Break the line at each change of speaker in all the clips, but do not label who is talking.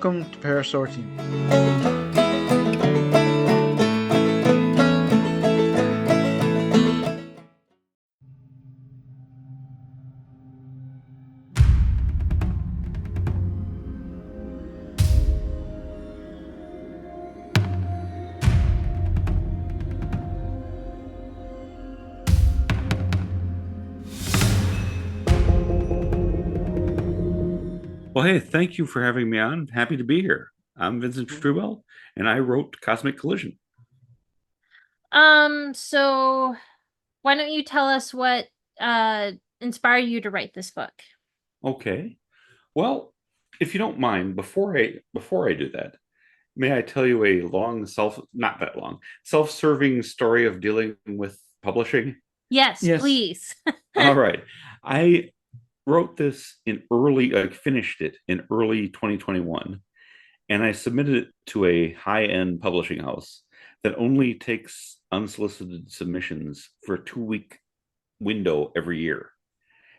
welcome to Parasorting.
Well, hey, thank you for having me on. Happy to be here. I'm Vincent Treewell, and I wrote Cosmic Collision.
So why don't you tell us what inspired you to write this book?
Okay. Well, if you don't mind, before I do that, may I tell you a long not that long, self-serving story of dealing with publishing?
Yes,
Yes.
please.
All right. I wrote this in finished it in early 2021, and I submitted it to a high-end publishing house that only takes unsolicited submissions for a 2 week window every year.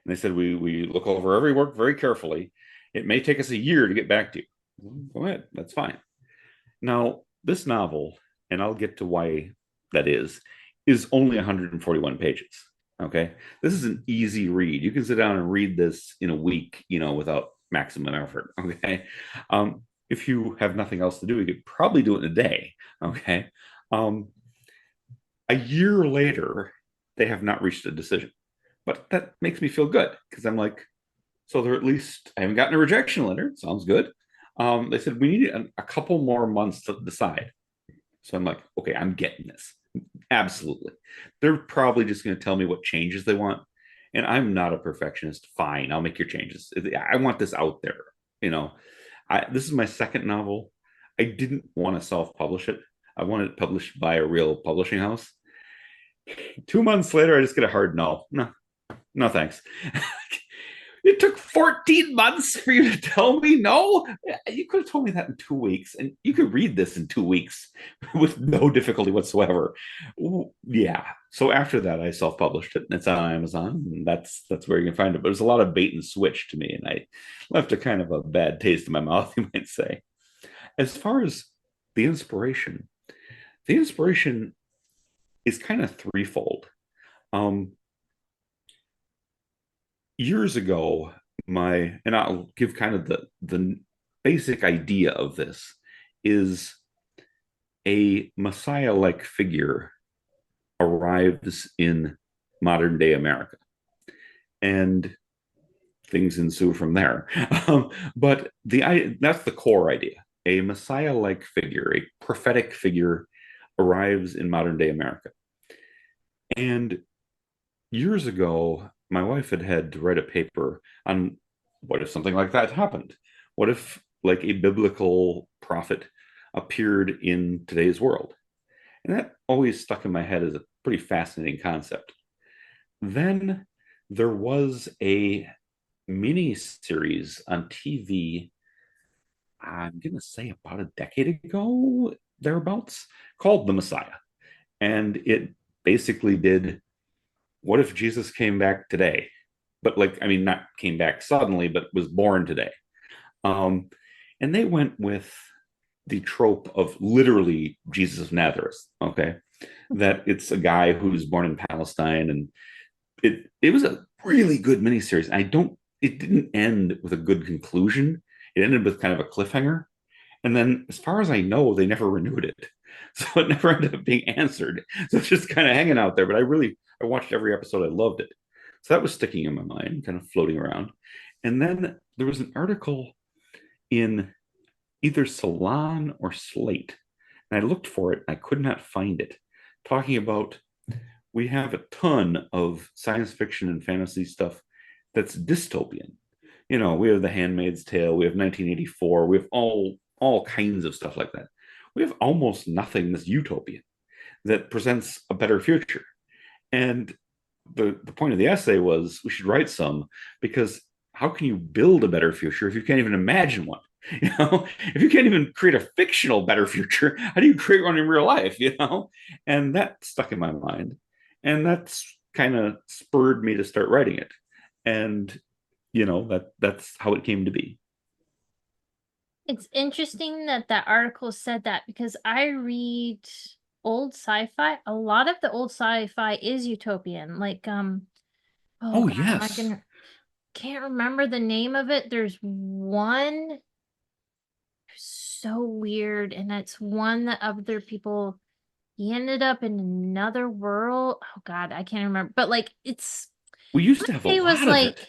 And they said, we look over every work very carefully. It may take us a year to get back to you. Go ahead, that's fine. Now, this novel, and I'll get to why that is only 141 pages. Okay. This is an easy read. You can sit down and read this in a week, without maximum effort. Okay. If you have nothing else to do, you could probably do it in a day. Okay. Um, a year later, they have not reached a decision. But that makes me feel good because I'm like, so they're at least, I haven't gotten a rejection letter. Sounds good. They said, we need a couple more months to decide. So I'm like, okay, I'm getting this. Absolutely. They're probably just going to tell me what changes they want. And I'm not a perfectionist. Fine, I'll make your changes. I want this out there. You know, this is my second novel. I didn't want to self publish it. I wanted it published by a real publishing house. 2 months later, I just get a hard no. No, no, thanks. It took 14 months for you to tell me no. You could have told me that in 2 weeks, and you could read this in 2 weeks with no difficulty whatsoever. Yeah. So after that, I self-published it, and it's on Amazon, and that's where you can find it. But it was a lot of bait and switch to me, and I left a kind of a bad taste in my mouth, you might say. As far as the inspiration, the inspiration is kind of threefold. Um, Years ago, and I'll give kind of the basic idea of this is a messiah-like figure arrives in modern day America, and things ensue from there. But that's the core idea. A messiah-like figure, a prophetic figure, arrives in modern day America. And years ago, my wife had to write a paper on what if something like that happened? What if, like, a biblical prophet appeared in today's world? And that always stuck in my head as a pretty fascinating concept. Then there was a mini series on TV, I'm going to say about a decade ago, thereabouts, called The Messiah. And it basically did, what if Jesus came back today? But, like, I mean, not came back suddenly, but was born today. Um, and they went with the trope of literally Jesus of Nazareth. Okay, that it's a guy who's born in Palestine, and it was a really good miniseries. I don't. It didn't end with a good conclusion. It ended with kind of a cliffhanger, and then, as far as I know, they never renewed it. So it never ended up being answered. So it's just kind of hanging out there. But I watched every episode. I loved it. So that was sticking in my mind, kind of floating around. And then there was an article in either Salon or Slate, and I looked for it. I could not find it. Talking about, we have a ton of science fiction and fantasy stuff that's dystopian. We have The Handmaid's Tale, we have 1984, we have all kinds of stuff like that. We have almost nothing that's utopian that presents a better future. And the point of the essay was we should write some, because how can you build a better future if you can't even imagine one? If you can't even create a fictional better future, how do you create one in real life? And that stuck in my mind, and that's kind of spurred me to start writing it. And that's how it came to be.
It's interesting that that article said that because I read old sci-fi. A lot of the old sci-fi is utopian. Like, oh
Oh,
God, am I
yes.
gonna can't remember the name of it. There's one so weird, and it's one that other people he ended up in another world. Oh God, I can't remember. But like it's
We
I
used
want
to
to
have a
say it was
lot of it.
like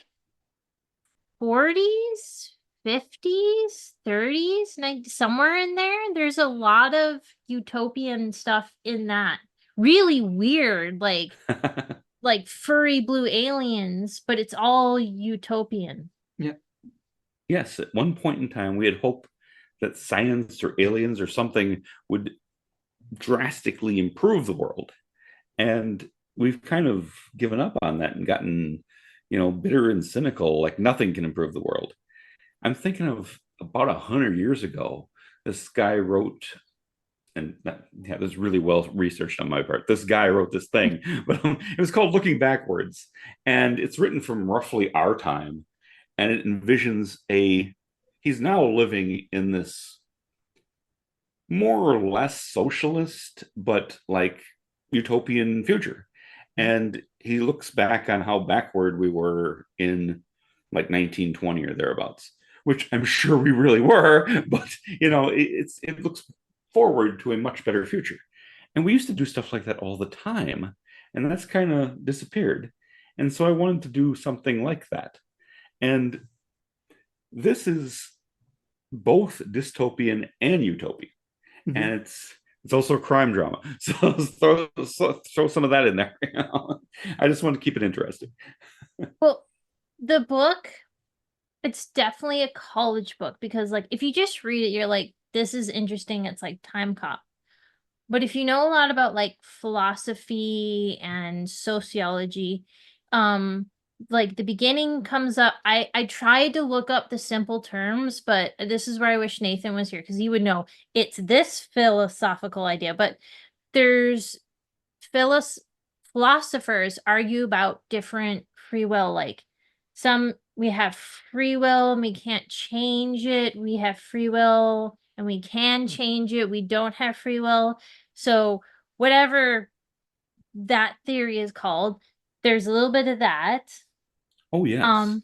40s, 50s, 30s, 90s, somewhere in there. There's a lot of utopian stuff in that. Really weird, like furry blue aliens, but it's all utopian.
Yeah.
Yes, at one point in time, we had hoped that science or aliens or something would drastically improve the world. And we've kind of given up on that and gotten, bitter and cynical, like nothing can improve the world. I'm thinking of about 100 years ago, this guy wrote, and that, yeah, this is really well researched on my part. This guy wrote this thing, but it was called Looking Backwards. And it's written from roughly our time. And it envisions he's now living in this more or less socialist, but like utopian future. And he looks back on how backward we were in like 1920 or thereabouts, which I'm sure we really were, but it looks forward to a much better future. And we used to do stuff like that all the time, and that's kind of disappeared. And so I wanted to do something like that. And this is both dystopian and utopian,
Mhm.
and it's also a crime drama. So throw some of that in there. I just want to keep it interesting.
Well, the book, it's definitely a college book because like if you just read it, you're like, this is interesting. It's like time cop. But if you know a lot about like philosophy and sociology, um, like the beginning comes up. I tried to look up the simple terms, but this is where I wish Nathan was here because he would know it's this philosophical idea. But there's philos philosophers argue about different free will. Like some we have free will and we can't change it. We have free will and we can change it. We don't have free will. So whatever that theory is called, there's a little bit of that.
Oh yes,
Um,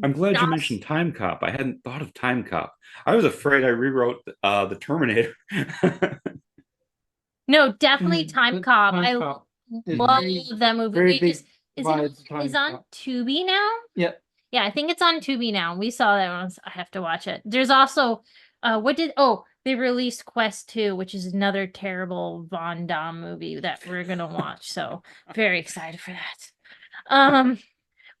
I'm glad you
Nos
mentioned Time Cop. I hadn't thought of Time Cop. I was afraid I rewrote the Terminator.
no, definitely
Mhm.
Time
But
Cop.
Time
I
Cop is
love
very,
that movie.
very
Wait,
big
is it
vibes
is
Time
on
Cop.
Tubi now?
Yeah.
Yeah, I think it's on Tubi now. We saw that once. I have to watch it. There's also they released Quest 2, which is another terrible Von Damme movie that we're gonna watch. So very excited for that. Um,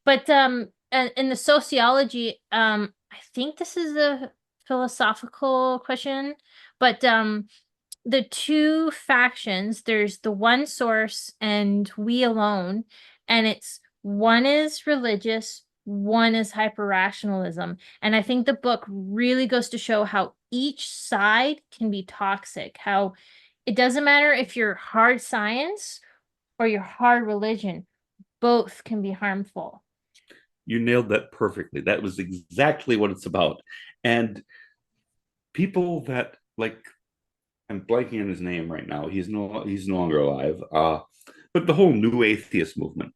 but and in the sociology, I think this is a philosophical question, but the two factions, there's the one source and we alone, and it's one is religious, one is hyper rationalism. And I think the book really goes to show how each side can be toxic, how it doesn't matter if you're hard science or you're hard religion, both can be harmful.
You nailed that perfectly. That was exactly what it's about. And people that like, I'm blanking on his name right now. He's no longer alive. But the whole new atheist movement,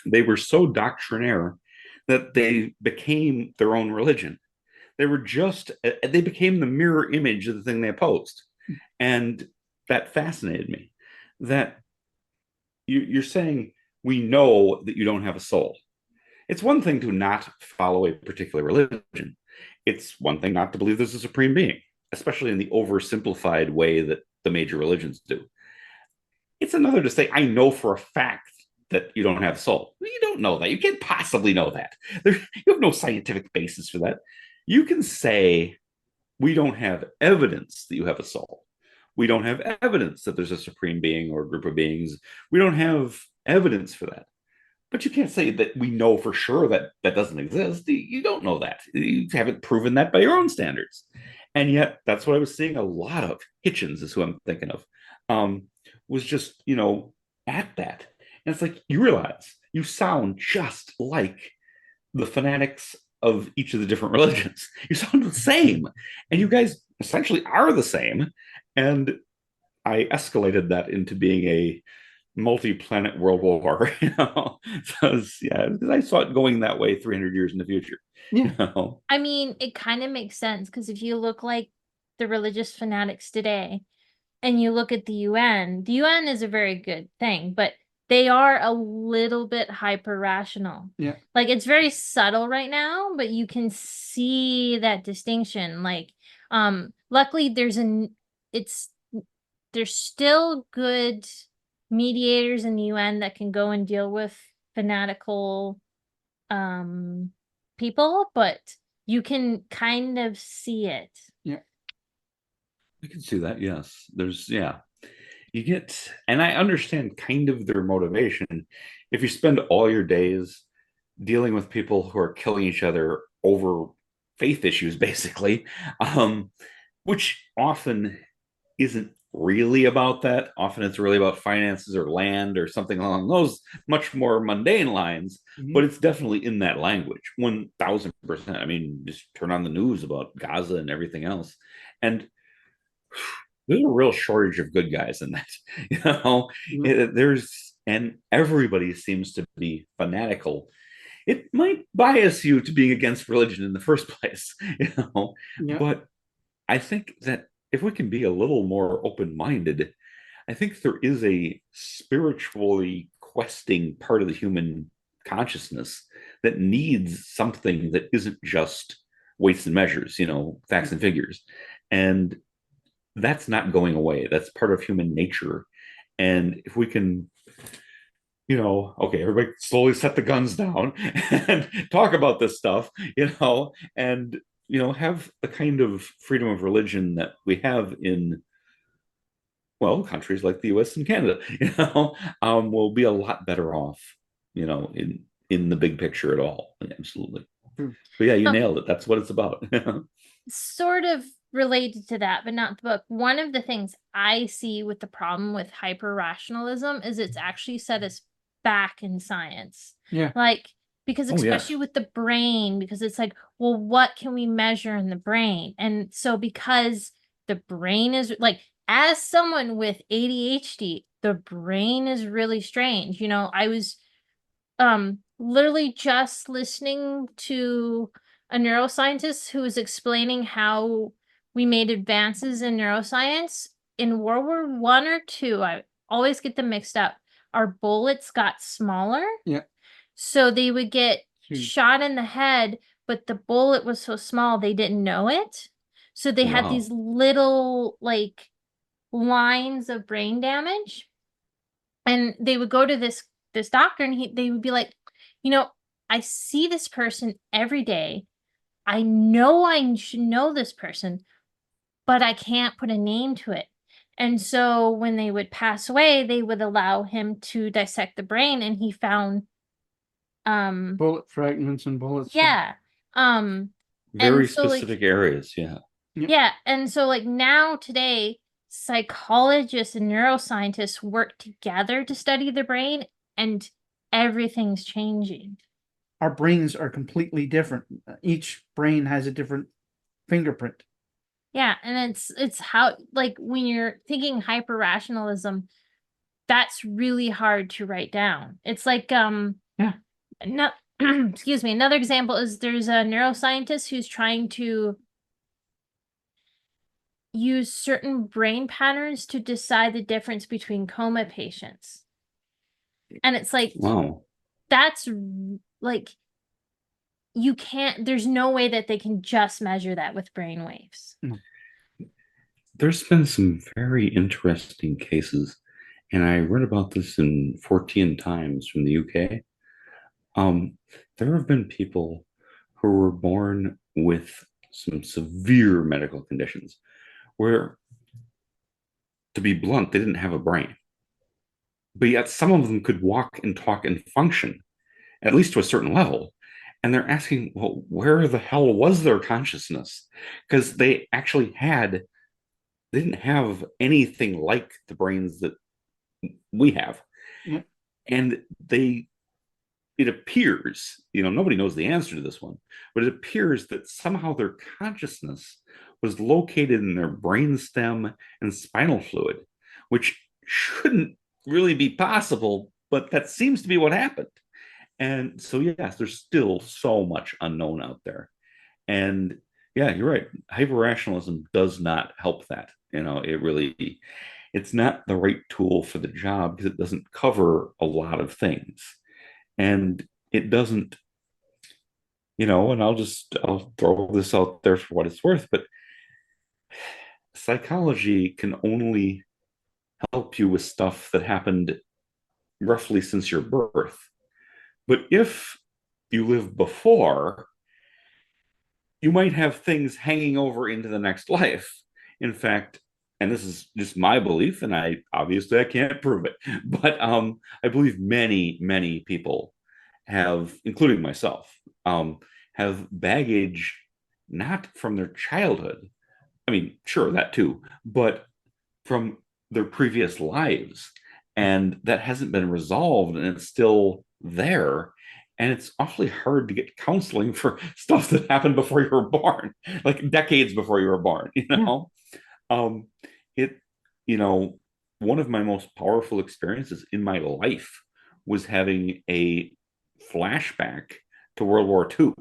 they were so doctrinaire that they became their own religion. They became the mirror image of the thing they opposed. And that fascinated me. That you're saying we know that you don't have a soul. It's one thing to not follow a particular religion. It's one thing not to believe there's a supreme being, especially in the oversimplified way that the major religions do. It's another to say, I know for a fact that you don't have a soul. You don't know that. You can't possibly know that. You have no scientific basis for that. You can say, we don't have evidence that you have a soul. We don't have evidence that there's a supreme being or a group of beings. We don't have evidence for that. But you can't say that we know for sure that that doesn't exist. You don't know that. You haven't proven that by your own standards. And yet, that's what I was seeing a lot of. Hitchens is who I'm thinking of. Um, was just, at that. And it's like, you realize you sound just like the fanatics of each of the different religions. You sound the same, and you guys essentially are the same. And I escalated that into being a multi-planet world war. So yeah, I saw it going that way 300 years in the future.
Yeah.
You know,
I mean, it kind of makes sense because if you look like the religious fanatics today and you look at the UN is a very good thing, but they are a little bit hyper rational.
Yeah.
Like it's very subtle right now, but you can see that distinction. Like, luckily it's there's still good mediators in the UN that can go and deal with fanatical um people, but you can kind of see it.
Yeah.
I can see that. Yes, there's yeah. You get, and I understand kind of their motivation. If you spend all your days dealing with people who are killing each other over faith issues, basically, um, which often isn't really about that. Often it's really about finances or land or something along those much more mundane lines,
Mhm.
but it's definitely in that language 1000%. I mean, just turn on the news about Gaza and everything else. And there's a real shortage of good guys in that. You know,
Yeah.
there's, and everybody seems to be fanatical. It might bias you to being against religion in the first place,
Yeah.
but I think that if we can be a little more open minded, I think there is a spiritually questing part of the human consciousness that needs something that isn't just weights and measures, facts and figures. And that's not going away. That's part of human nature. And if we can, okay, everybody slowly set the guns down and talk about this stuff, and have the kind of freedom of religion that we have in, well, countries like the US and Canada, we'll be a lot better off, in the big picture at all. Absolutely.
True.
But yeah, you
Um,
nailed it. That's what it's about.
Sort of related to that, but not the book. One of the things I see with the problem with hyper rationalism is it's actually set us back in science.
Yeah.
Like, because
Oh, yes.
especially with the brain, because it's like, well, what can we measure in the brain? And so because the brain is like, as someone with ADHD, the brain is really strange. I was literally just listening to a neuroscientist who was explaining how we made advances in neuroscience in World War I or II. I always get them mixed up. Our bullets got smaller,
Yeah.
so they would get
Huge.
shot in the head, but the bullet was so small they didn't know it. So they had these
Wow.
little like lines of brain damage, and they would go to this doctor, and they would be like, you know, I see this person every day. I know I should know this person, but I can't put a name to it. And so when they would pass away, they would allow him to dissect the brain, and he found
Bullet fragments and bullets.
yeah. And
Very
so like
specific areas. Yeah.
Yep.
yeah, and so like now today, psychologists and neuroscientists work together to study the brain, and everything's changing.
Our brains are completely different. Each brain has a different fingerprint.
Yeah, and it's how like when you're thinking hyper rationalism, that's really hard to write down. It's like
Yeah.
no, excuse me, another example is there's a neuroscientist who's trying to use certain brain patterns to decide the difference between coma patients. And it's like
Wow.
that's like you can't, there's no way that they can just measure that with brain waves.
There's been some very interesting cases, and I read about this in 14 Times from the UK. Um, there have been people who were born with some severe medical conditions where, to be blunt, they didn't have a brain. But yet some of them could walk and talk and function, at least to a certain level. And they're asking, well, where the hell was their consciousness? Because they didn't have anything like the brains that we have.
Yeah.
And they it appears, nobody knows the answer to this one, but it appears that somehow their consciousness was located in their brainstem and spinal fluid, which shouldn't really be possible, but that seems to be what happened. And so, yes, there's still so much unknown out there. And yeah, you're right. Hyper-rationalism does not help that. It's not the right tool for the job because it doesn't cover a lot of things. And it doesn't, and I'll throw this out there for what it's worth, but psychology can only help you with stuff that happened roughly since your birth. But if you live before, you might have things hanging over into the next life. In fact, and this is just my belief, and I can't prove it, but I believe many people have, including myself, have baggage not from their childhood. I mean, sure, that too, but from their previous lives, and that hasn't been resolved, and it's still there. And it's awfully hard to get counseling for stuff that happened before you were born, like decades before you were born. It, one of my most powerful experiences in my life was having a flashback to World War II,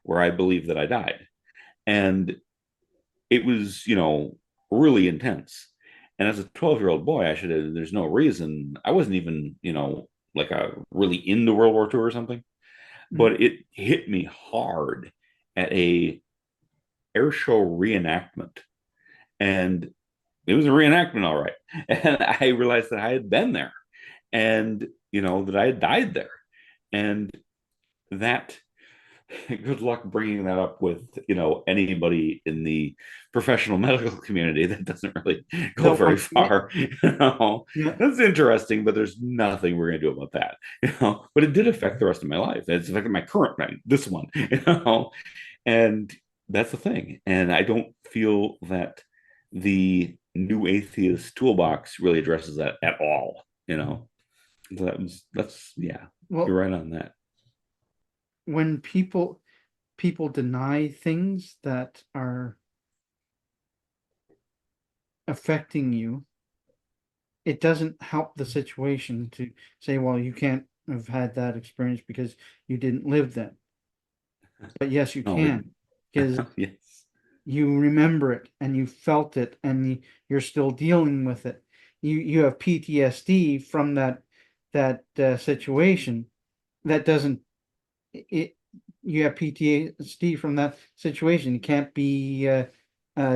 where I believe that I died. And it was, really intense. And as a 12-year-old boy, there's no reason, I wasn't even, like a really into World War II or something, but it hit me hard at a air show reenactment. And it was a reenactment, all right. And I realized that I had been there and, that I had died there. And that, good luck bringing that up with anybody in the professional medical community. That doesn't really go very far. That's interesting, but there's nothing we're going to do about that. But it did affect the rest of my life. It's affected my current life, this one. And that's the thing. And I don't feel that the new atheist toolbox really addresses that at all. That's
Well,
you're right on that.
when people deny things that are affecting you, it doesn't help the situation to say, well, you can't have had that experience because you didn't live then. But yes, you can, because
yes,
you remember it and you felt it and you're still dealing with it. You have PTSD from that situation. That doesn't it. You have PTSD from that situation. It can't be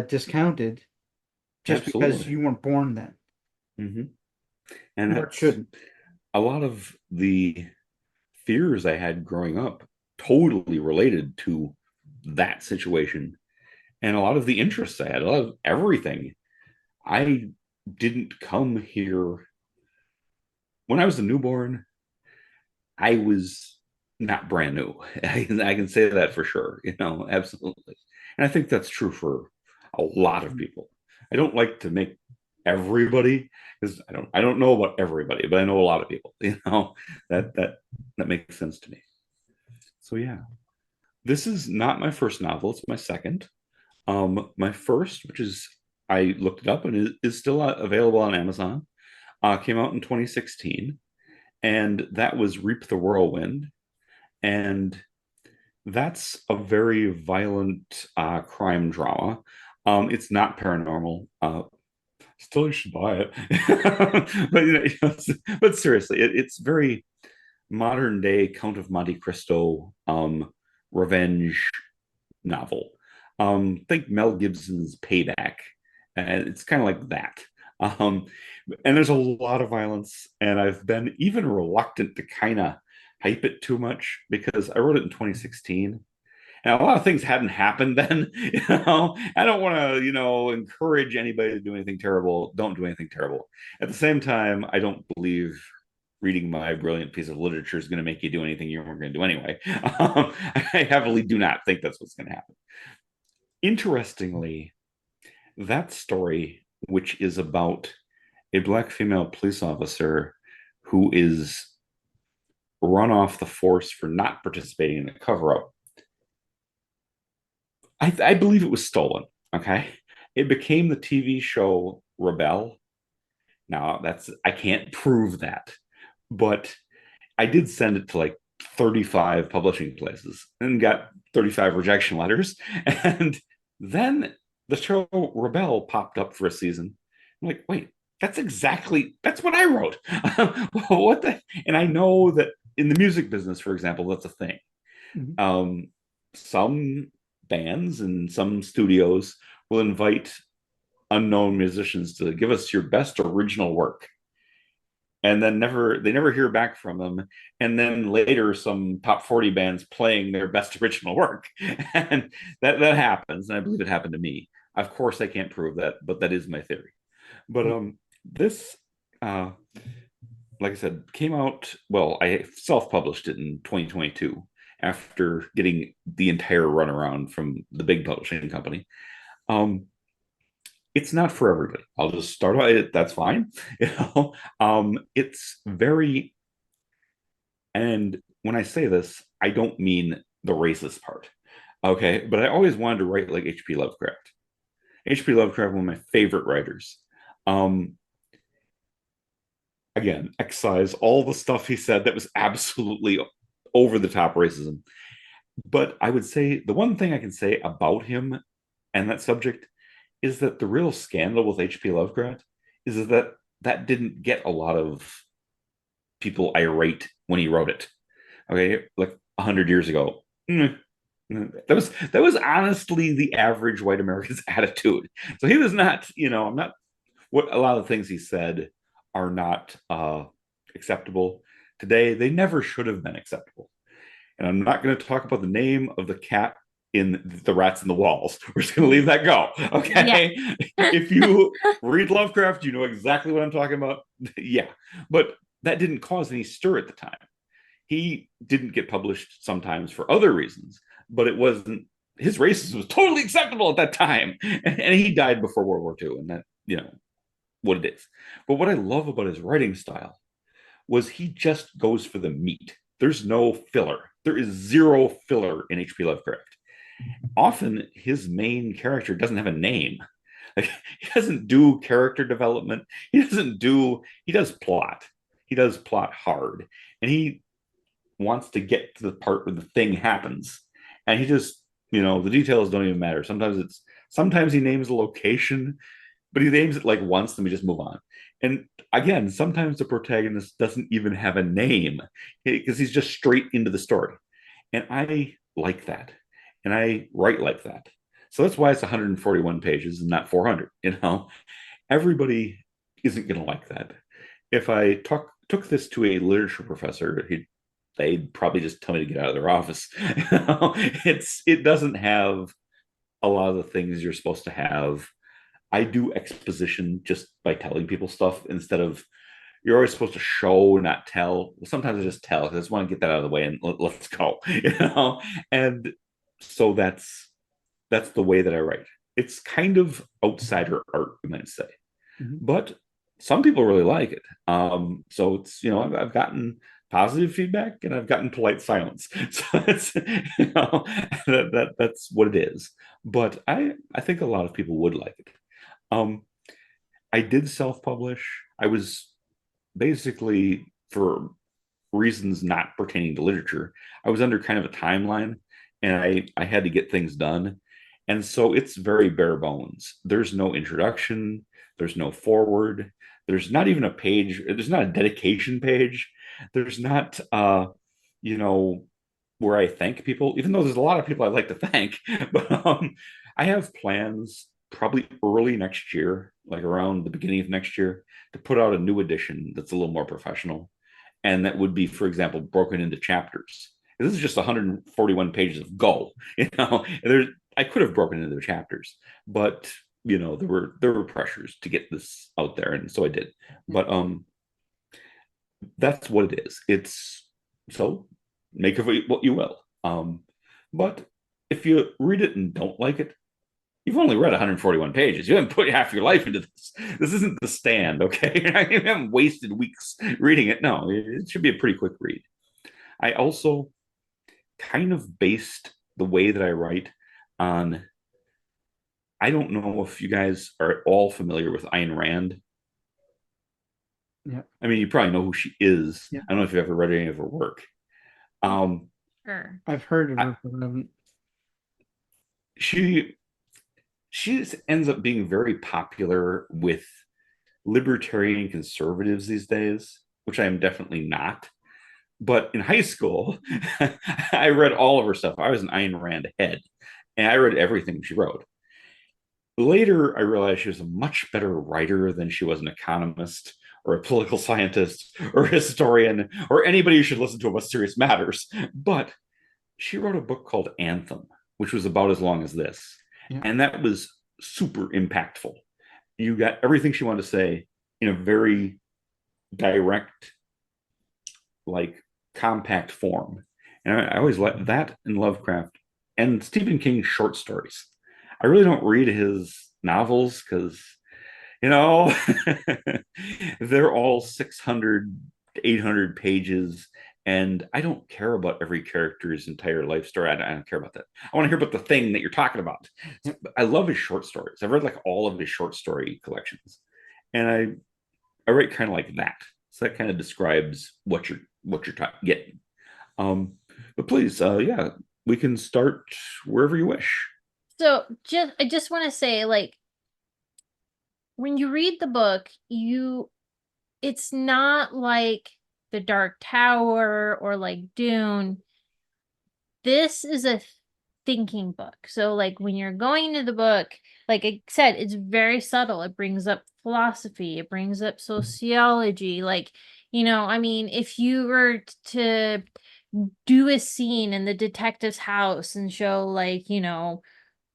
discounted just because you weren't born then.
Mm-hmm. And
Or it shouldn't.
A lot of the fears I had growing up totally related to that situation. And a lot of the interests I had, a lot of everything. I didn't come here when I was a newborn. I was not brand new. I can say that for sure, absolutely. And I think that's true for a lot of people. I don't like to make everybody, because I don't know about everybody, but I know a lot of people, that makes sense to me. So yeah. This is not my first novel, it's my second. My first, which is, I looked it up and is still available on Amazon, came out in 2016, and that was Reap the Whirlwind. And that's a very violent crime drama. It's not paranormal. Still, you should buy it. But seriously, it's very modern day Count of Monte Cristo revenge novel. Think Mel Gibson's Payback, and it's kind of like that. And there's a lot of violence, and I've been even reluctant to kind of hype it too much because I wrote it in 2016, and a lot of things hadn't happened then. I don't want to, encourage anybody to do anything terrible. Don't do anything terrible. At the same time, I don't believe reading my brilliant piece of literature is going to make you do anything you weren't going to do anyway. I heavily do not think that's what's going to happen. Interestingly, that story, which is about a Black female police officer who is run off the force for not participating in the cover up. I believe it was stolen. Okay. It became the TV show Rebel. Now, I can't prove that, but I did send it to like 35 publishing places and got 35 rejection letters. And then the show Rebel popped up for a season. I'm like, wait, that's what I wrote. What the? And I know that in the music business, for example, that's a thing.
Mhm.
Some bands and some studios will invite unknown musicians to give us your best original work, and then they never hear back from them, and then later some top 40 bands playing their best original work. And that happens, and I believe it happened to me. Of course I can't prove that, but that is my theory. But this like I said, came out, well, I self-published it in 2022 after getting the entire runaround from the big publishing company. um it's not for everybody. I'll just start out it. That's fine. It's very, and when I say this, I don't mean the racist part. Okay. But I always wanted to write like H.P. Lovecraft. H.P. Lovecraft, one of my favorite writers. Um, Again, excise all the stuff he said that was absolutely over the top racism. But I would say the one thing I can say about him and that subject is that the real scandal with H.P. Lovecraft is that that didn't get a lot of people irate when he wrote it. Okay, like 100 years ago, that was honestly the average white American's attitude. So he was not, I'm not. What a lot of things he said are not acceptable today. They never should have been acceptable. And I'm not going to talk about the name of the cat in The Rats in the Walls. We're just going to leave that go. Okay. Yeah. If you read Lovecraft, you know exactly what I'm talking about. Yeah. But that didn't cause any stir at the time. He didn't get published sometimes for other reasons, but it wasn't, his racism was totally acceptable at that time. And he died before World War II. And that, what it is. But what I love about his writing style was he just goes for the meat. There's no filler. There is zero filler in H.P. Lovecraft. Often his main character doesn't have a name. Like, he doesn't do character development. He does plot. He does plot hard. And he wants to get to the part where the thing happens. And he just, the details don't even matter. Sometimes he names a location, but he names it like once, and we just move on. And again, sometimes the protagonist doesn't even have a name because he's just straight into the story. And I like that. And I write like that. So that's why it's 141 pages and not 400. Everybody isn't going to like that. If I took this to a literature professor, they'd probably just tell me to get out of their office. It doesn't have a lot of the things you're supposed to have. I do exposition just by telling people stuff instead of, you're always supposed to show, not tell. Sometimes I just tell because I just want to get that out of the way and let's go. And so that's the way that I write. It's kind of outsider art, you might say, but some people really like it. So it's, I've gotten positive feedback and I've gotten polite silence. So it's, that's what it is. But I think a lot of people would like it. I did self-publish. I was basically, for reasons not pertaining to literature, I was under kind of a timeline, and I had to get things done. And so it's very bare bones. There's no introduction. There's no forward. There's not even a page. There's not a dedication page. There's not, where I thank people, even though there's a lot of people I'd like to thank. But I have plans probably early next year, like around the beginning of next year, to put out a new edition that's a little more professional. And that would be, for example, broken into chapters. This is just 141 pages of go. I could have broken into the chapters, but there were pressures to get this out there, and so I did. But that's what it is. It's, so make of it what you will. But if you read it and don't like it, you've only read 141 pages. You haven't put half your life into this. This isn't The Stand, okay? You haven't wasted weeks reading it. No, it should be a pretty quick read. I also kind of based the way that I write on, I don't know if you guys are at all familiar with Ayn Rand.
Yeah.
I mean, you probably know who she is.
Yeah.
I don't know if you've ever read any of her work. Um,
Sure.
I've heard of
I,
her, but I haven't.
she she ends up being very popular with libertarian conservatives these days, which I am definitely not. But in high school, I read all of her stuff. I was an Ayn Rand head, and I read everything she wrote. Later, I realized she was a much better writer than she was an economist or a political scientist or a historian or anybody who should listen to about serious matters. But she wrote a book called Anthem, which was about as long as this.
Yeah.
And that was super impactful. You got everything she wanted to say in a very direct, like compact form. And I always like that in Lovecraft and Stephen King's short stories. I really don't read his novels because, you know, they're all 600, 800 pages. And I don't care about every character's entire life story. I don't care about that. I want to hear about the thing that you're talking about.
Yep.
I love his short stories. I've read like all of his short story collections. And I write kind of like that. So that kind of describes what you're getting. Um, but please, yeah, we can start wherever you wish.
So I just want to say, like, when you read the book, it's not like The Dark Tower or like Dune. This is a thinking book. So like when you're going into the book, like I said, it's very subtle. It brings up philosophy, it brings up sociology. Like, I mean, if you were to do a scene in the detective's house and show like,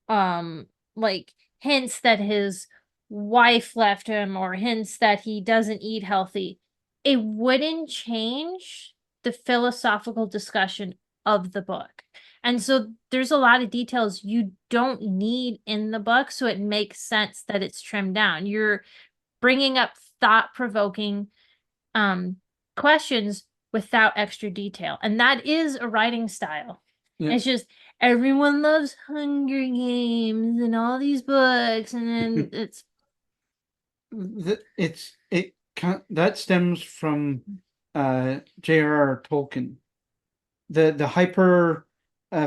like hints that his wife left him or hints that he doesn't eat healthy, it wouldn't change the philosophical discussion of the book. And so there's a lot of details you don't need in the book, so it makes sense that it's trimmed down. You're bringing up thought-provoking questions without extra detail, and that is a writing style.
Yeah.
It's just everyone loves Hunger Games and all these books, and then
That stems from J.R.R. Tolkien. The hyper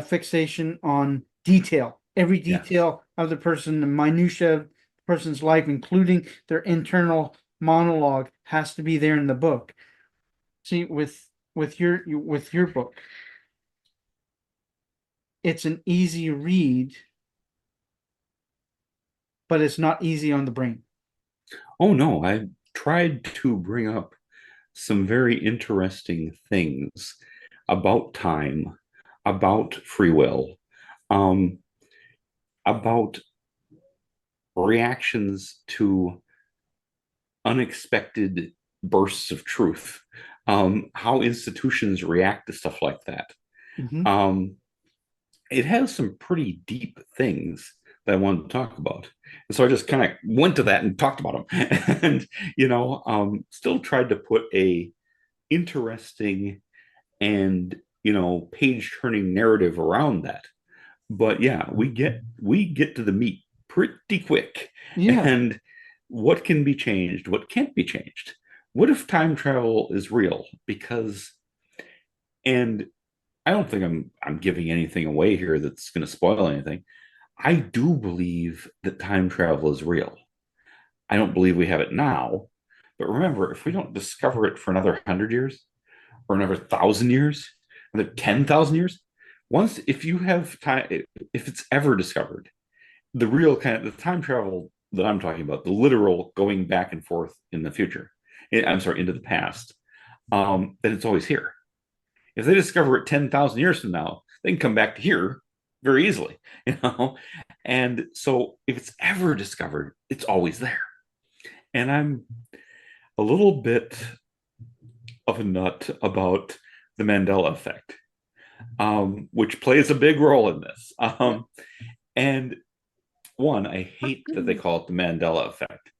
fixation on detail, every
Yes.
detail of the person, the minutia of the person's life, including their internal monologue, has to be there in the book. See, with your book, it's an easy read, but it's not easy on the brain.
Oh no, I tried to bring up some very interesting things about time, about free will, um, about reactions to unexpected bursts of truth, how institutions react to stuff like that.
Mm-hmm.
It has some pretty deep things that I wanted to talk about. And so I just kind of went to that and talked about them and, still tried to put a interesting and, page turning narrative around that. But yeah, we get to the meat pretty quick.
Yeah.
And what can be changed? What can't be changed? What if time travel is real? Because, and I don't think I'm giving anything away here that's going to spoil anything. I do believe that time travel is real. I don't believe we have it now, but remember, if we don't discover it for another 100 years or another 1,000 years, another 10,000 years, once if you have time, if it's ever discovered, the real kind of the time travel that I'm talking about, the literal going back and forth in the future, I'm sorry, into the past, then it's always here. If they discover it 10,000 years from now, they can come back to here very easily, And so if it's ever discovered, it's always there. And I'm a little bit of a nut about the Mandela effect, which plays a big role in this. And one, I hate that they call it the Mandela effect.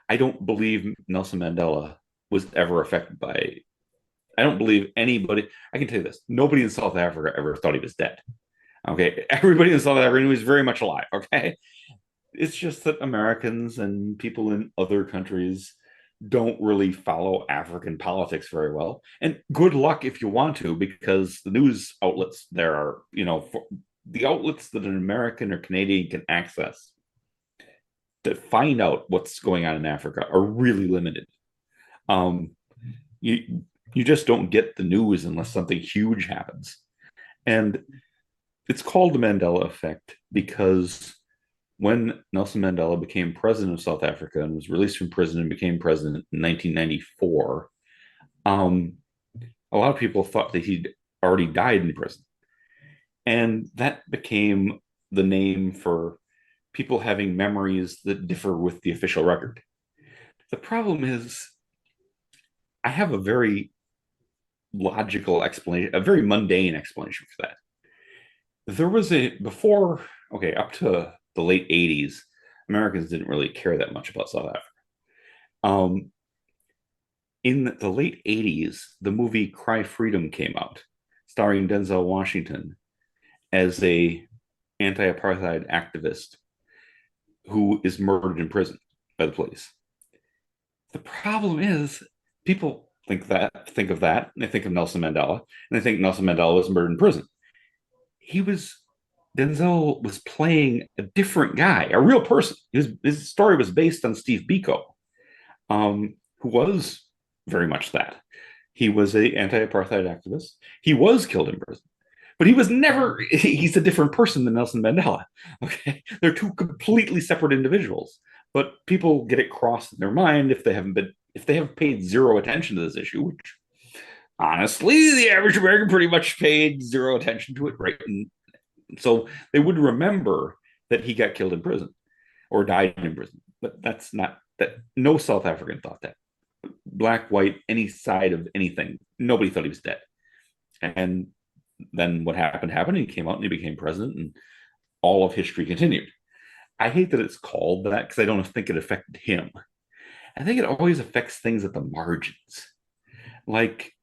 I don't believe Nelson Mandela was ever affected by I don't believe anybody. I can tell you this: nobody in South Africa ever thought he was dead. Okay, everybody in South Africa knew he was very much alive. Okay, it's just that Americans and people in other countries don't really follow African politics very well. And good luck if you want to, because the news outlets there are, the outlets that an American or Canadian can access to find out what's going on in Africa are really limited. Um, you just don't get the news unless something huge happens. And it's called the Mandela effect because when Nelson Mandela became president of South Africa and was released from prison and became president in 1994, a lot of people thought that he'd already died in prison. And that became the name for people having memories that differ with the official record. The problem is, I have a very logical explanation, a very mundane explanation for that. There was up to the late 80s, Americans didn't really care that much about South Africa. In the late 80s, the movie Cry Freedom came out, starring Denzel Washington as a anti-apartheid activist who is murdered in prison by the police. The problem is, people think of that, and they think of Nelson Mandela, and they think Nelson Mandela was murdered in prison. Denzel was playing a different guy, a real person. His story was based on Steve Biko, who was very much that. He was an anti-apartheid activist. He was killed in prison, but he's a different person than Nelson Mandela. Okay. They're two completely separate individuals, but people get it crossed in their mind if they have paid zero attention to this issue, which honestly, the average American pretty much paid zero attention to it, right? And so they would remember that he got killed in prison or died in prison, but that's not that. No South African thought that. Black, white, any side of anything, nobody thought he was dead. And then what happened, he came out and he became president, and all of history continued. I hate that it's called that because I don't think it affected him. I think it always affects things at the margins. Like,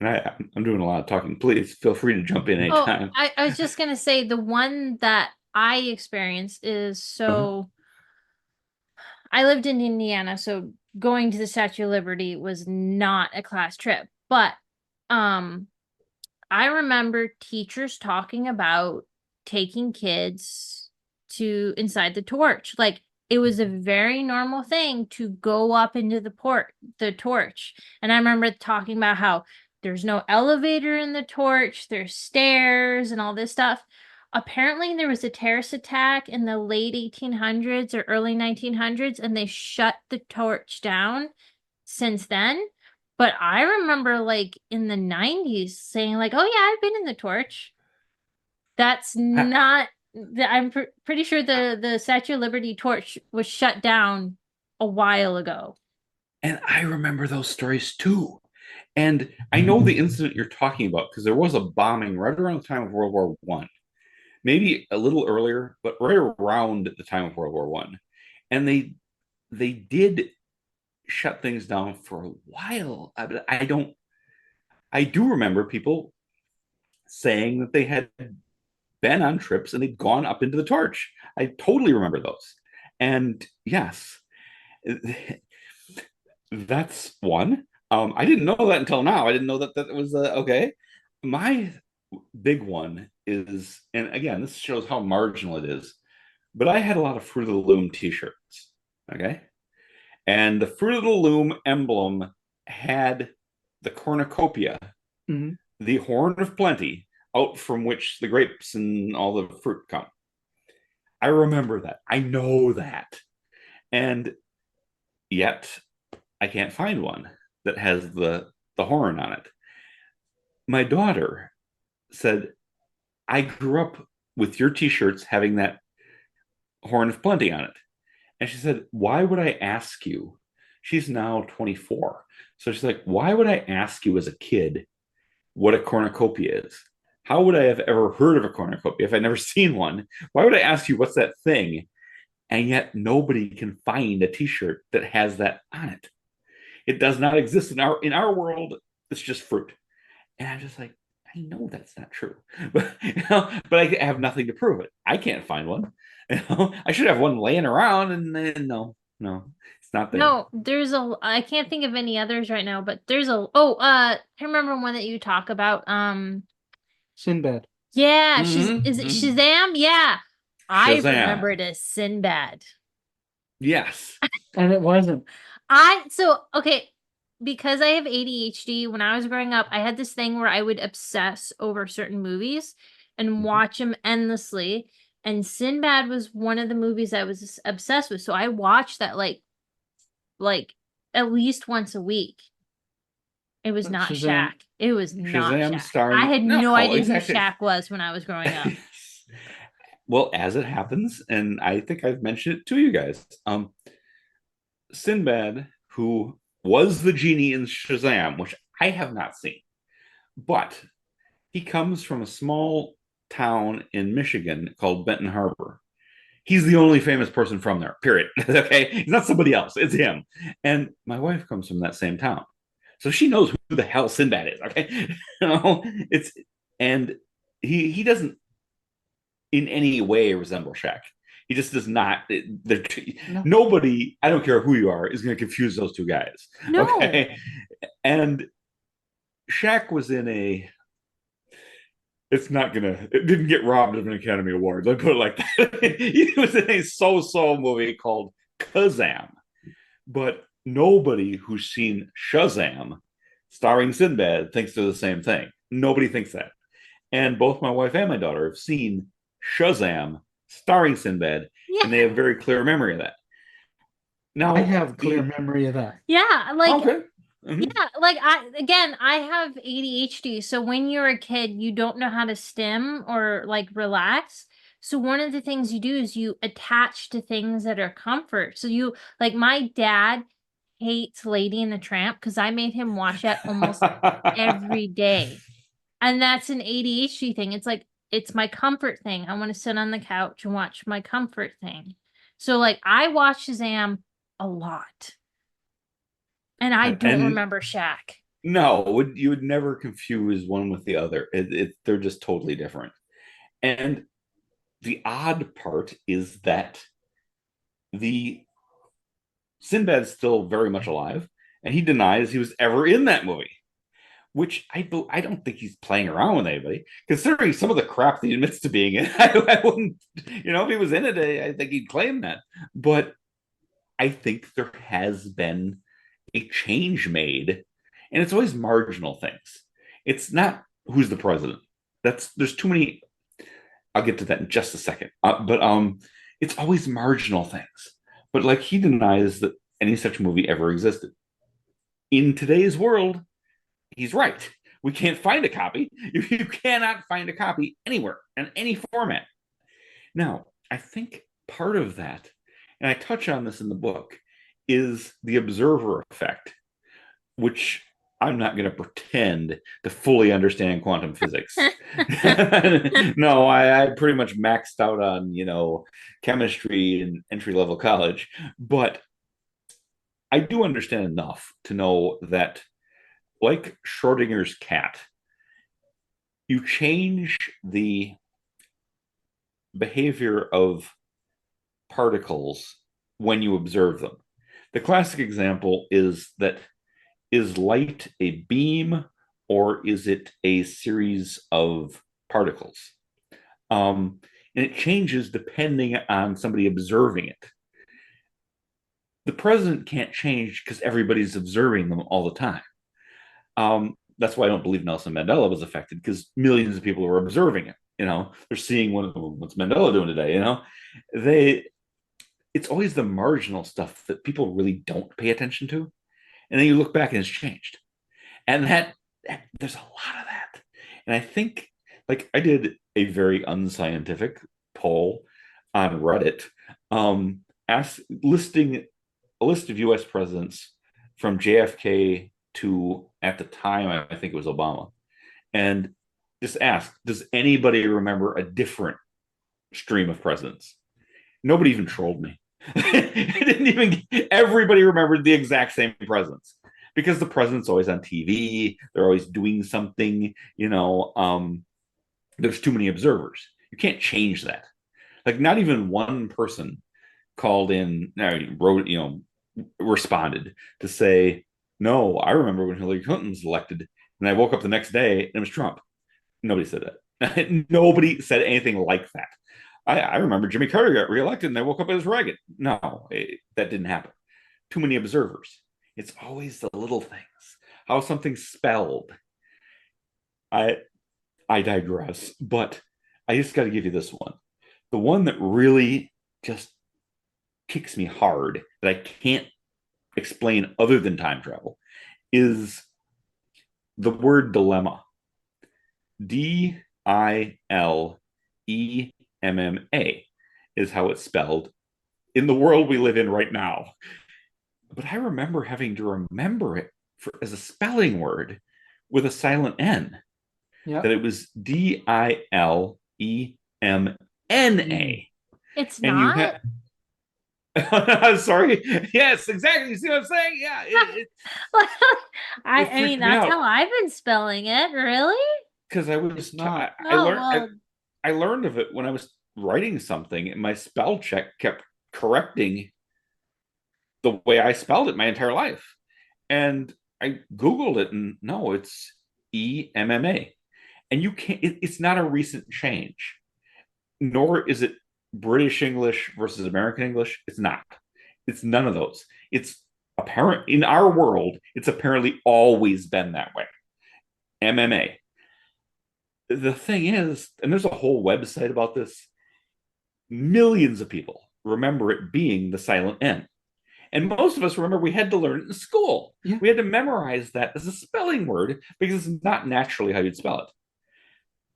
I'm doing a lot of talking. Please feel free to jump in anytime.
I was just going to say the one that I experienced is I lived in Indiana, so going to the Statue of Liberty was not a class trip. But I remember teachers talking about taking kids to inside the torch. Like, it was a very normal thing to go up into the torch. And I remember talking about how there's no elevator in the torch, there's stairs and all this stuff. Apparently there was a terrorist attack in the late 1800s or early 1900s, and they shut the torch down since then. But I remember, like, in the 90s saying, like, oh yeah, I've been in the torch. That's not... I'm pretty sure the Statue of Liberty torch was shut down a while ago.
And I remember those stories too. And I know the incident you're talking about because there was a bombing right around the time of World War One, maybe a little earlier, but right around the time of World War One. And they did shut things down for a while. I do remember people saying that they had been on trips and they'd gone up into the torch. I totally remember those. And yes, that's one. I didn't know that until now. I didn't know that was okay. My big one is, and again, this shows how marginal it is, but I had a lot of Fruit of the Loom t-shirts. Okay. And the Fruit of the Loom emblem had the cornucopia, the horn of plenty, out from which the grapes and all the fruit come. I remember that. I know that. And yet I can't find one that has the horn on it. My daughter said, I grew up with your t-shirts having that horn of plenty on it. And she said, why would I ask you? She's now 24. So she's like, why would I ask you as a kid what a cornucopia is? How would I have ever heard of a cornucopia if I'd never seen one? Why would I ask you what's that thing? And yet nobody can find a t-shirt that has that on it. It does not exist in our world. it's just fruit. And I'm just like, I know that's not true, but but I have nothing to prove it. I can't find one. I should have one laying around, and then no, it's not there.
No, I can't think of any others right now, but I remember one that you talk about.
Sinbad.
Yeah, is it
Mm-hmm.
Shazam? Yeah. I remember
Shazam.
it as Sinbad.
Yes.
And it wasn't.
Okay, because I have ADHD, when I was growing up, I had this thing where I would obsess over certain movies and
Mhm.
watch them endlessly. And Sinbad was one of the movies I was obsessed with. So I watched that like at least once a week. It was not
Shazam.
Shaq. It was not
Shazam
Shaq. I
starring
had
no,
no idea who
exactly.
Shaq was when I was growing up.
Well, as it happens, and I think I've mentioned it to you guys, Sinbad, who was the genie in Shazam, which I have not seen, but he comes from a small town in Michigan called Benton Harbor. He's the only famous person from there, period. Okay. He's not somebody else, it's him. And my wife comes from that same town. So she knows who the hell Sinbad is. Okay. It's, and he doesn't in any way resemble Shaq. He just does not.
No.
Nobody, I don't care who you are, is going to confuse those two guys.
No.
Okay. And Shaq was in a, it's not gonna, it didn't get robbed of an Academy Award. Let me put it like that. He was in a so movie called Kazam, but nobody who's seen Shazam starring Sinbad thinks they're the same thing. Nobody thinks that. And both my wife and my daughter have seen Shazam starring Sinbad, and they
Yeah.
have very clear memory of that. Now,
I have clear memory of that.
Yeah,
okay.
yeah, I have ADHD, so when you're a kid, you don't know how to stim or like relax. So one of the things you do is you attach to things that are comfort. So you like my dad hates Lady and the Tramp because I made him watch it almost every day. And that's an ADHD thing. It's like it's my comfort thing. I want to sit on the couch and watch my comfort thing. So like I watch Shazam a lot. And I don't
And
remember Shaq.
no, you would never confuse one with the other. They're just totally different. And the odd part is that the Sinbad's still very much alive, and he denies he was ever in that movie. Which I don't think he's playing around with anybody, considering some of the crap that he admits to being in. I wouldn't, if he was in it, I think he'd claim that. But I think there has been a change made, and it's always marginal things. It's not who's the president. There's too many. I'll get to that in just a second. But it's always marginal things. But like he denies that any such movie ever existed. In today's world, he's right. We can't find a copy. You cannot find a copy anywhere in any format. Now, I think part of that, and I touch on this in the book, is the observer effect, which I'm not going to pretend to fully understand quantum physics. No, I pretty much maxed out on, chemistry in entry level college, but I do understand enough to know that, like Schrodinger's cat, you change the behavior of particles when you observe them. The classic example is that is light a beam or is it a series of particles? And it changes depending on somebody observing it. The president can't change because everybody's observing them all the time. That's why I don't believe Nelson Mandela was affected, because millions of people were observing it. They're seeing what's Mandela doing today. It's always the marginal stuff that people really don't pay attention to, and then you look back and it's changed, and that there's a lot of that. And I think, like, I did a very unscientific poll on Reddit, listing a list of U.S. presidents from JFK to, at the time, I think it was Obama, and just ask, does anybody remember a different stream of presidents? Nobody even trolled me. It didn't even. Everybody remembered the exact same presidents. because the president's always on TV. They're always doing something, there's too many observers. You can't change that. Like, not even one person called in, wrote, responded to say, no, I remember when Hillary Clinton was elected, and I woke up the next day and it was Trump. Nobody said that. Nobody said anything like that. I remember Jimmy Carter got reelected and I woke up as Reagan. No, that didn't happen. Too many observers. It's always the little things. How something's spelled. I digress, but I just got to give you this one. The one that really just kicks me hard that I can't explain other than time travel is the word dilemma. DILEMMA is how it's spelled in the world we live in right now. But I remember having to remember it as a spelling word with a silent N.
Yeah.
That it was DILEMNA.
It's
And
not.
Sorry. Yes, exactly. You see what I'm saying? Yeah.
I mean, that's how I've been spelling it. Really?
Because I was
not.
I learned of it when I was writing something, and my spell check kept correcting the way I spelled it my entire life. And I Googled it, and no, it's EMMA. And you can't, it's not a recent change, nor is it British English versus American English. It's not. It's none of those. It's apparent in our world, it's apparently always been that way. MMA. The thing is, and there's a whole website about this, millions of people remember it being the silent N. And most of us remember we had to learn it in school.
Yeah.
We had to memorize that as a spelling word because it's not naturally how you'd spell it.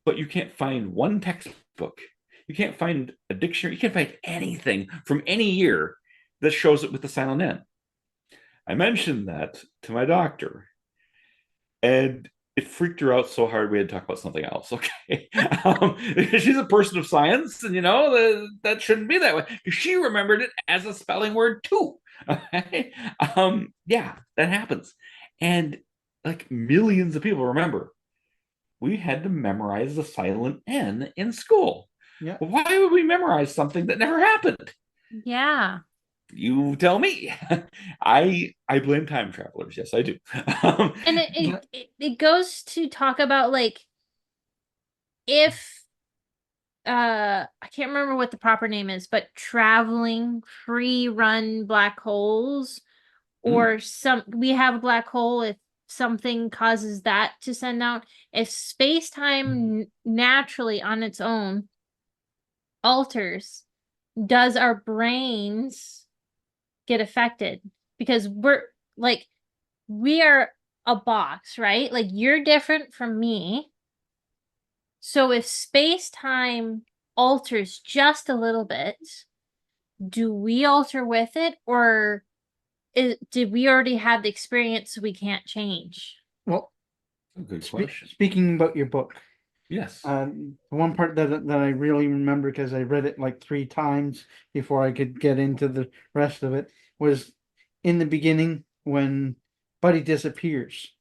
But you can't find one textbook. You can't find a dictionary. You can't find anything from any year that shows it with the silent N. I mentioned that to my doctor, and it freaked her out so hard we had to talk about something else. Okay, she's a person of science, and that shouldn't be that way because she remembered it as a spelling word too. Okay, yeah, that happens, and like millions of people remember. We had to memorize the silent N in school.
Yeah.
Why would we memorize something that never happened?
Yeah.
You tell me. I blame time travelers. Yes, I do.
And it goes to talk about like if I can't remember what the proper name is, but traveling free run black holes or we have a black hole if something causes that to send out. If space-time naturally on its own alters, does our brains get affected? Because we are a box, right? Like you're different from me. So if space-time alters just a little bit, do we alter with it, or did we already have the experience so we can't change?
Well,
good question.
Speaking about your book,
yes,
the one part that I really remember because I read it like 3 times before I could get into the rest of it was in the beginning when Buddy disappears,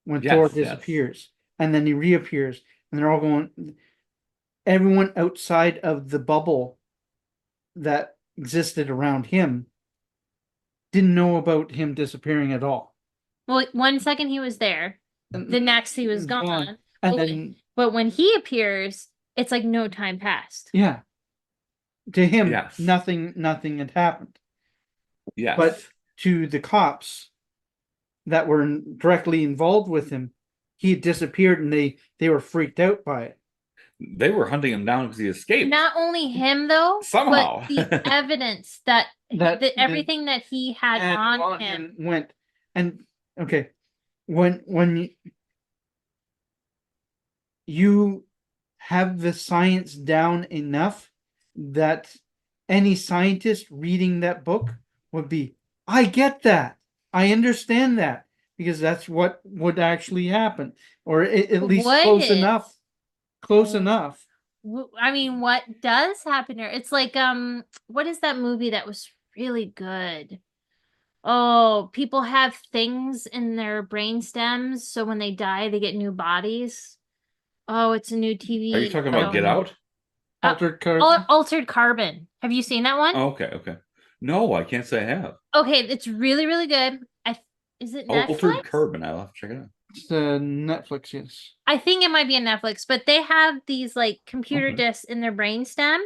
when Thor disappears, and then he reappears, and they're all going. Everyone outside of the bubble that existed around him didn't know about him disappearing at all.
Well, 1 second he was there, the next he was gone. But when he appears, it's like no time passed.
Yeah. To him, nothing had happened.
Yes.
But to the cops that were directly involved with him, he had disappeared and they were freaked out by it.
They were hunting him down because he escaped.
Not only him, though,
somehow,
but the evidence that everything that he had on him
went. And okay, when you have the science down enough that any scientist reading that book would be, I get that, I understand that, because that's what would actually happen, or at least close enough. Close enough.
I mean, what does happen here? It's like, what is that movie that was really good? Oh, people have things in their brain stems, so when they die, they get new bodies. Oh, it's a new
Are you
TV
talking about
show.
Get Out?
Altered carbon.
Altered Carbon. Have you seen that one?
Oh, okay. No, I can't say I have.
Okay, it's really, really good. Is it
Altered
Netflix?
Carbon. I'll have to check it out.
It's the Netflix, yes.
I think it might be a Netflix, but they have these like computer
Okay.
discs in their brainstem.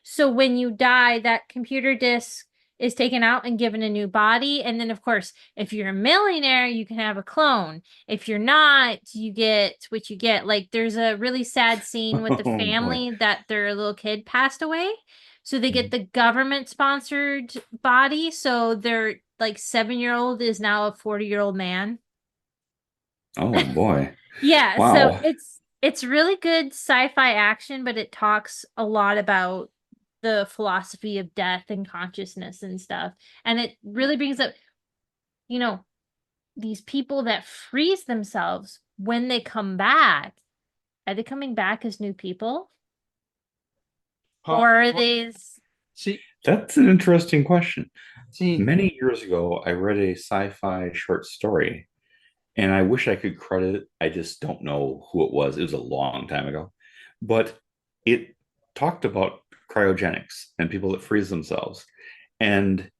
So when you die, that computer disc is taken out and given a new body. And then, of course, if you're a millionaire, you can have a clone. If you're not, you get what you get. Like there's a really sad scene with the
Oh boy.
family that their little kid passed away. So they get
Mhm.
the government sponsored body. So their like 7-year-old is now a 40-year-old man.
Oh boy.
Yeah, so
Wow.
it's really good sci-fi action, but it talks a lot about the philosophy of death and consciousness and stuff. And it really brings up, you know, these people that freeze themselves when they come back. Are they coming back as new people? Or are they
See,
That's an interesting question.
see,
Many years ago, I read a sci-fi short story, and I wish I could credit it. I just don't know who it was. It was a long time ago, but it talked about cryogenics and people that freeze themselves. And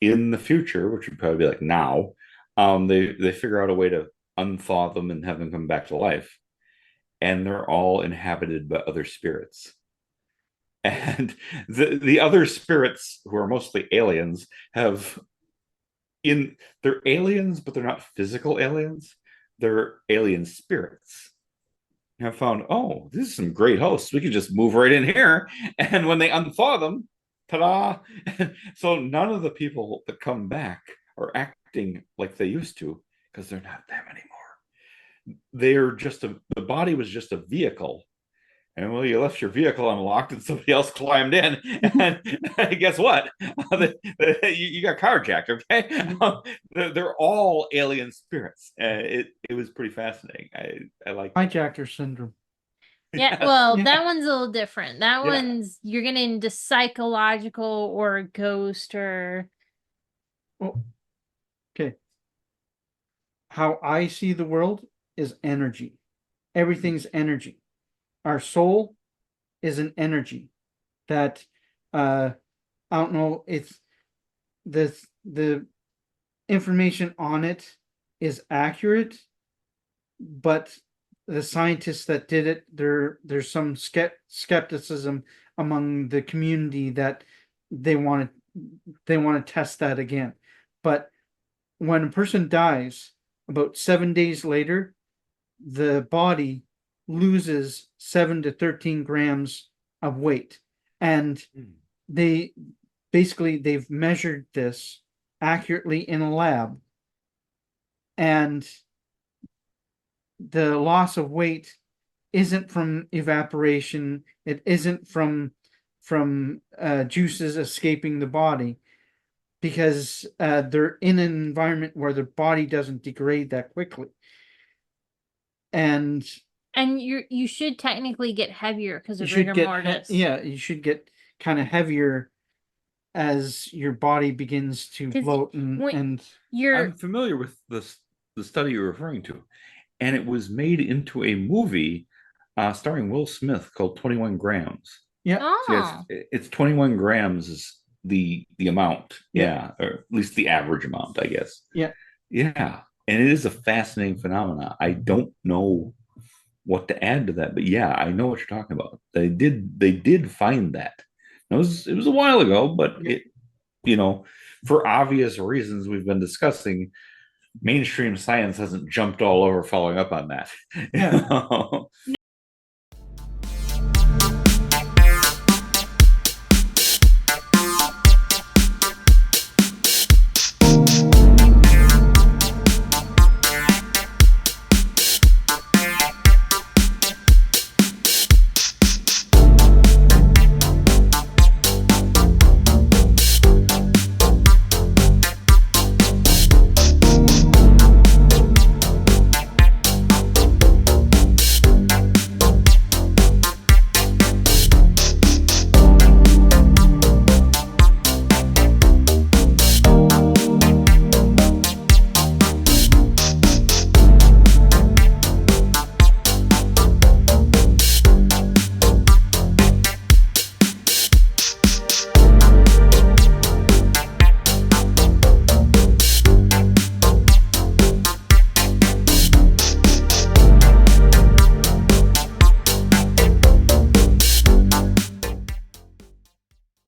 in the future, which would probably be like now, they figure out a way to unthaw them and have them come back to life, and they're all inhabited by other spirits. And the other spirits, who are mostly aliens, have in they're aliens, but they're not physical aliens. They're alien spirits. Have found, oh, this is some great hosts. We could just move right in here. And when they unthaw them, ta-da! So none of the people that come back are acting like they used to, because they're not them anymore. They're just the body was just a vehicle. And well, you left your vehicle unlocked and somebody else climbed in. And guess what? You got carjacked, okay? They're all alien spirits. It was pretty fascinating. I like that.
hijacker syndrome.
Yeah,
Yes.
well,
Yeah.
that one's a little different. That
Yeah.
one's you're getting into psychological or ghost or
Oh, okay. How I see the world is energy. Everything's energy. Our soul is an energy that I don't know, it's the information on it is accurate, but the scientists that did it, there's some skepticism among the community that they want to test that again. But when a person dies, about 7 days later, the body loses 7 to 13 grams of weight, and they they've measured this accurately in a lab, and the loss of weight isn't from evaporation, it isn't from juices escaping the body, because they're in an environment where their body doesn't degrade that quickly. And
you should technically get heavier because
you
of
should
rigor
get
mortis.
you should get kind of heavier as your body begins to
'Cause
bloat
when
and
I'm familiar with the study you're referring to, and it was made into a movie starring Will Smith called 21 Grams.
yeah.
So yes,
Oh,
it's 21 grams is the amount,
Yeah.
or at least the average amount, I guess.
Yeah.
Yeah, and it is a fascinating phenomenon. I don't know what to add to that, but yeah, I know what you're talking about. They did find that. It was a while ago, but
Yeah.
it for obvious reasons we've been discussing, mainstream science hasn't jumped all over following up on that.
Yeah.